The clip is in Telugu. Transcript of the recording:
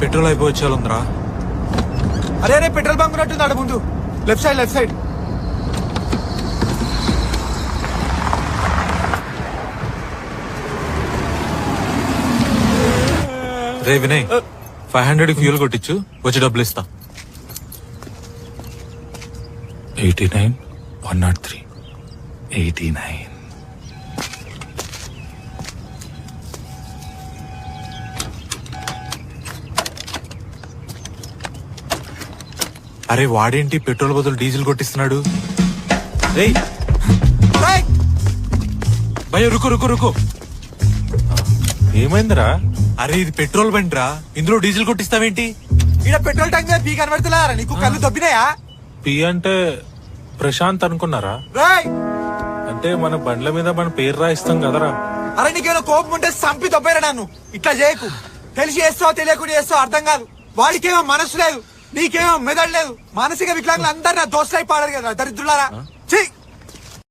పెట్రోల్ అయిపోవచ్చాలుందిరా. అరే అరే పెట్రోల్ బంక్ ఉన్నట్టుంది ముందు. Left side left side. రే వినయ్, 500 ఫ్యూల్ కొట్టించు, వచ్చి డబ్బులు ఇస్తా. 89 103 89. అరే వాడేంటి పెట్రోల్ బదులు డీజిల్ కొట్టిస్తున్నాడు? రేయ్ భయ్య రుకో రుకో రుకో. ఏమైందిరా? అరే ఇది పెట్రోల్ బండి రా, ఇందులో డీజిల్ కొట్టిస్తావేంటి? ఈడ పెట్రోల్ ట్యాంక్ మీద పీ కనబడుతున్నారా నీకు? కళ్ళు దొబ్బినాయా? పి అంటే ప్రశాంత్ అనుకున్నారా? రేయ్ అంటే మన బండ్ల మీద మన పేరు రాయిస్తాం కదరా. అరే నీకేమో కోపం ఉంటే సంపి దొబ్బేరా నన్ను. ఇట్లా చేయకు. తెలిసి చేస్తావో తెలియకుండా చేస్తావో అర్థం కాదు. వాడికేమో మనసు లేదు, నీకేమో మెదడు లేదు. మానసిక వికలాంగులు అందరు నా దోస్తులై పాడారు కదా దరిద్రులారా. చెయ్యి